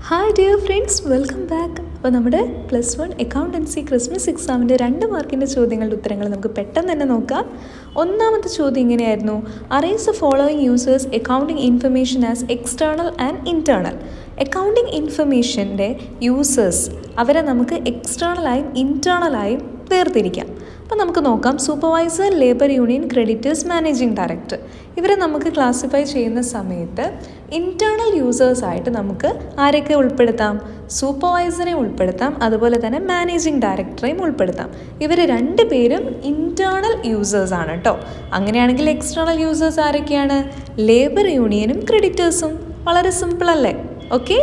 Hi dear friends, welcome back. അപ്പോൾ നമ്മുടെ +1 accountancy Christmas എക്സാമിൻ്റെ 2 മാർക്കിൻ്റെ ചോദ്യങ്ങളുടെ ഉത്തരങ്ങൾ നമുക്ക് പെട്ടെന്ന് തന്നെ നോക്കാം. ഒന്നാമത്തെ ചോദ്യം ഇങ്ങനെയായിരുന്നു: arrange the following users accounting information as external and internal. Accounting ഇൻഫർമേഷൻ്റെ യൂസേഴ്സ് അവരെ നമുക്ക് എക്സ്റ്റേണലായും ഇൻറ്റേർണലായും വേർതിരിക്കാം. അപ്പോൾ നമുക്ക് നോക്കാം. Supervisor, labour union, creditors, managing director. ഇവരെ നമുക്ക് ക്ലാസിഫൈ ചെയ്യുന്ന സമയത്ത് ഇൻറ്റേർണൽ യൂസേഴ്സായിട്ട് നമുക്ക് ആരെയൊക്കെ ഉൾപ്പെടുത്താം? സൂപ്പർവൈസറെ ഉൾപ്പെടുത്താം, അതുപോലെ തന്നെ മാനേജിംഗ് ഡയറക്ടറെയും ഉൾപ്പെടുത്താം. ഇവർ 2 പേരും ഇൻറ്റേർണൽ യൂസേഴ്സാണ് കേട്ടോ. അങ്ങനെയാണെങ്കിൽ എക്സ്റ്റേണൽ യൂസേഴ്സ് ആരൊക്കെയാണ്? ലേബർ യൂണിയനും ക്രെഡിറ്റേഴ്സും. വളരെ സിമ്പിൾ അല്ലേ? ഓക്കെ.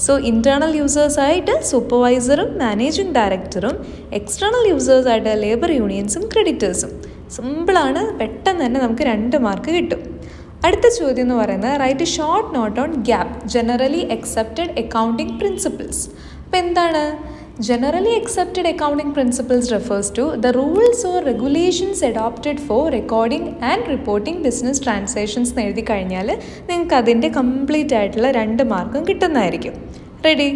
സോ ഇൻറ്റേർണൽ യൂസേഴ്സായിട്ട് സൂപ്പർവൈസറും മാനേജിംഗ് ഡയറക്ടറും, എക്സ്റ്റേണൽ യൂസേഴ്സായിട്ട് ലേബർ യൂണിയൻസും ക്രെഡിറ്റേഴ്സും. സിമ്പിളാണ്, പെട്ടെന്ന് തന്നെ നമുക്ക് 2 മാർക്ക് കിട്ടും. അടുത്ത ചോദ്യം എന്ന് പറയുന്നത് write a short note on GAAP generally accepted accounting principles. അപ്പോൾ എന്താണ് generally accepted accounting principles? Refers to the rules or regulations adopted for recording and reporting business transactions എന്ന് എഴുതി കഴിഞ്ഞാൽ നിങ്ങൾക്ക് അതിൻ്റെ കംപ്ലീറ്റ് ആയിട്ടുള്ള 2 മാർക്കും കിട്ടുന്നതായിരിക്കും. റെഡി?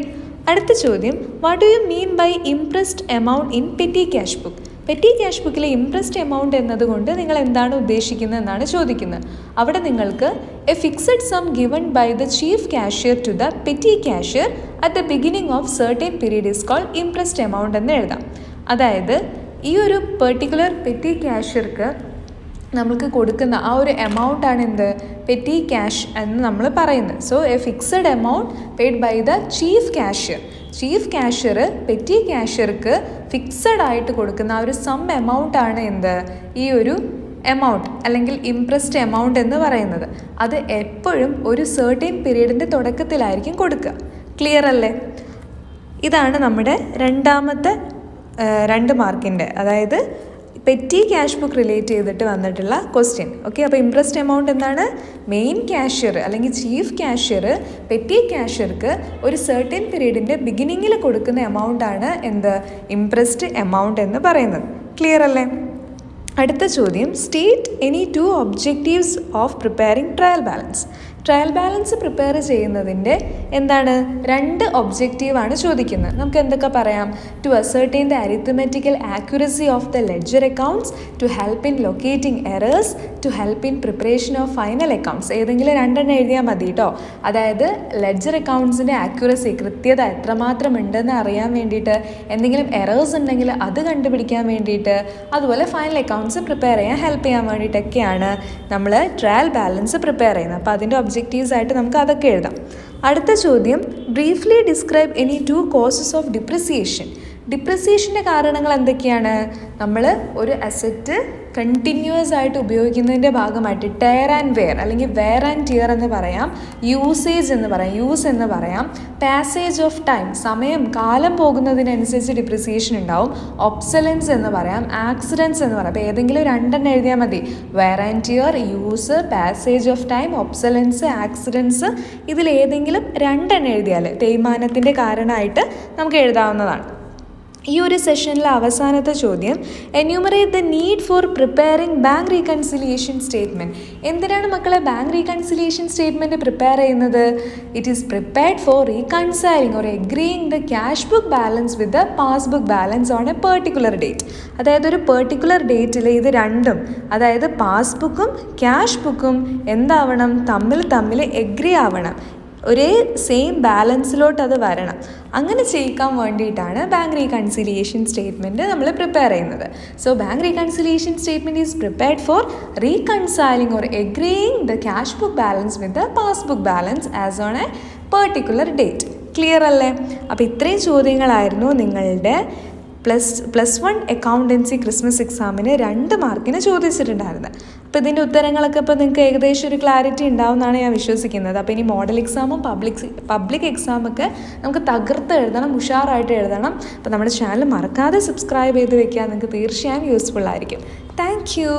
അടുത്ത ചോദ്യം: what do you mean by imprest amount in petty cash book? Petty cash ബുക്കിലെ ഇംപ്രസ്ഡ് എമൗണ്ട് എന്നതുകൊണ്ട് നിങ്ങൾ എന്താണ് ഉദ്ദേശിക്കുന്നത് എന്നാണ് ചോദിക്കുന്നത്. അവിടെ നിങ്ങൾക്ക് a fixed sum given by the chief cashier to the petty cashier at the beginning of certain period is called imprest amount എന്ന് എഴുതാം. അതായത് ഈ ഒരു പെർട്ടിക്കുലർ പെറ്റി കാഷ്യർക്ക് നമുക്ക് കൊടുക്കുന്ന ആ ഒരു എമൗണ്ടാണ് എന്ത്? പെറ്റി ക്യാഷ് എന്ന് നമ്മൾ പറയുന്നത്. So a fixed amount paid by the chief cashier. Chief cashier petty കാഷ്യർക്ക് ഫിക്സഡ് ആയിട്ട് കൊടുക്കുന്ന ആ ഒരു സം എമൗണ്ടാണ് എന്ത്? ഈ ഒരു എമൗണ്ട് അല്ലെങ്കിൽ ഇംപ്രസ്ഡ് എമൗണ്ട് എന്ന് പറയുന്നത്. അത് എപ്പോഴും ഒരു സർട്ടൻ പീരീഡിൻ്റെ തുടക്കത്തിലായിരിക്കും കൊടുക്കുക. ക്ലിയർ അല്ലേ? ഇതാണ് നമ്മുടെ രണ്ടാമത്തെ 2 മാർക്കിൻ്റെ, അതായത് പെറ്റി ക്യാഷ് ബുക്ക് റിലേറ്റ് ചെയ്തിട്ട് വന്നിട്ടുള്ള ക്വസ്റ്റ്യൻ. ഓക്കെ. അപ്പോൾ ഇംപ്രസ്ഡ് എമൗണ്ട് എന്താണ്? മെയിൻ ക്യാഷ്യർ അല്ലെങ്കിൽ ചീഫ് ക്യാഷ്യർ പെറ്റി ക്യാഷ്യർക്ക് ഒരു സർട്ടൻ പീരീഡിൻ്റെ ബിഗിനിങ്ങിൽ കൊടുക്കുന്ന എമൗണ്ടാണ് എന്ത്? ഇംപ്രസ്ഡ് എമൗണ്ട് എന്ന് പറയുന്നത്. ക്ലിയർ അല്ലേ? അടുത്ത ചോദ്യം: state any 2 objectives of preparing trial balance. Trial balance prepare ചെയ്യുന്നതിൻ്റെ എന്താണ് 2 ഒബ്ജക്റ്റീവാണ് ചോദിക്കുന്നത്. നമുക്ക് എന്തൊക്കെ പറയാം? To ascertain the arithmetical accuracy of the ledger accounts, to help in locating errors, to help in preparation of final accounts. ഏതെങ്കിലും 2 എഴുതിയാൽ മതി കേട്ടോ. അതായത് ലെഡ്ജർ അക്കൗണ്ട്സിൻ്റെ ആക്യുറസി, കൃത്യത എത്രമാത്രം ഉണ്ടെന്ന് അറിയാൻ വേണ്ടിയിട്ട്, എന്തെങ്കിലും എറേഴ്സ് ഉണ്ടെങ്കിൽ അത് കണ്ടുപിടിക്കാൻ വേണ്ടിയിട്ട്, അതുപോലെ ഫൈനൽ അക്കൗണ്ട്സ് പ്രിപ്പയർ ചെയ്യാൻ ഹെൽപ്പ് ചെയ്യാൻ വേണ്ടിയിട്ടൊക്കെയാണ് നമ്മൾ ട്രയൽ ബാലൻസ് പ്രിപ്പയർ ചെയ്യുന്നത്. അപ്പോൾ അതിൻ്റെ ഒബ്ജക്റ്റീവ്സ് ആയിട്ട് നമുക്ക് അതൊക്കെ എഴുതാം. അടുത്ത ചോദ്യം: briefly describe any 2 causes of depreciation. ഡിപ്രിസിയേഷൻ്റെ കാരണങ്ങൾ എന്തൊക്കെയാണ്? നമ്മൾ ഒരു അസറ്റ് കണ്ടിന്യൂസ് ആയിട്ട് ഉപയോഗിക്കുന്നതിൻ്റെ ഭാഗമായിട്ട് ടയർ ആൻഡ് വെയർ അല്ലെങ്കിൽ വെയർ ആൻഡ് ടിയർ എന്ന് പറയാം, യൂസേജ് എന്ന് പറയാം, യൂസ് എന്ന് പറയാം, പാസേജ് ഓഫ് ടൈം, സമയം കാലം പോകുന്നതിനനുസരിച്ച് ഡിപ്രിസിയേഷൻ ഉണ്ടാവും, ഒബ്സലൻസ് എന്ന് പറയാം, ആക്സിഡൻസ് എന്ന് പറയാം. അപ്പോൾ ഏതെങ്കിലും 2 എഴുതിയാൽ മതി. Wear and tear, use, passage of time, obsolescence, accidents. ഇതിലേതെങ്കിലും 2 എഴുതിയാൽ തേയ്മാനത്തിൻ്റെ കാരണമായിട്ട് നമുക്ക് എഴുതാവുന്നതാണ്. ഈ ഒരു സെഷനിലെ അവസാനത്തെ ചോദ്യം: enumerate the need for preparing bank reconciliation statement. എന്തിനാണ് മക്കളെ ബാങ്ക് റീകൺസിലിയേഷൻ സ്റ്റേറ്റ്മെൻറ്റ് പ്രിപ്പയർ ചെയ്യുന്നത്? It is prepared for reconciling or agreeing the cash book balance with the passbook balance on a particular date. അതായത് ഒരു particular ഡേറ്റിൽ ഇത് രണ്ടും, അതായത് പാസ്ബുക്കും cash ബുക്കും എന്താവണം? തമ്മിൽ എഗ്രി ആവണം, ഒരേ സെയിം ബാലൻസിലോട്ട് അത് വരണം. അങ്ങനെ ചെയ്യിക്കാൻ വേണ്ടിയിട്ടാണ് ബാങ്ക് റീകൺസിലിയേഷൻ സ്റ്റേറ്റ്മെൻറ്റ് നമ്മൾ പ്രിപ്പയർ ചെയ്യുന്നത്. So bank reconciliation statement is prepared for reconciling or agreeing the cash book balance with the passbook balance as on a particular date. Clear അല്ലേ? അപ്പോൾ ഇത്രയും ചോദ്യങ്ങളായിരുന്നു നിങ്ങളുടെ +1 അക്കൗണ്ടൻസി ക്രിസ്മസ് എക്സാമിന് 2 മാർക്കിന് ചോദിച്ചിട്ടുണ്ടായിരുന്നത്. അപ്പോൾ ഇതിൻ്റെ ഉത്തരങ്ങളൊക്കെ ഇപ്പോൾ നിങ്ങൾക്ക് ഏകദേശം ഒരു ക്ലാരിറ്റി ഉണ്ടാവുമെന്നാണ് ഞാൻ വിശ്വസിക്കുന്നത്. അപ്പോൾ ഇനി മോഡൽ എക്സാമും പബ്ലിക് എക്സാമൊക്കെ നമുക്ക് തകർത്ത് എഴുതണം, ഉഷാറായിട്ട് എഴുതണം. അപ്പോൾ നമ്മുടെ ചാനൽ മറക്കാതെ സബ്സ്ക്രൈബ് ചെയ്ത് വെക്കുക, നിങ്ങൾക്ക് തീർച്ചയായും യൂസ്ഫുൾ ആയിരിക്കും. Thank you.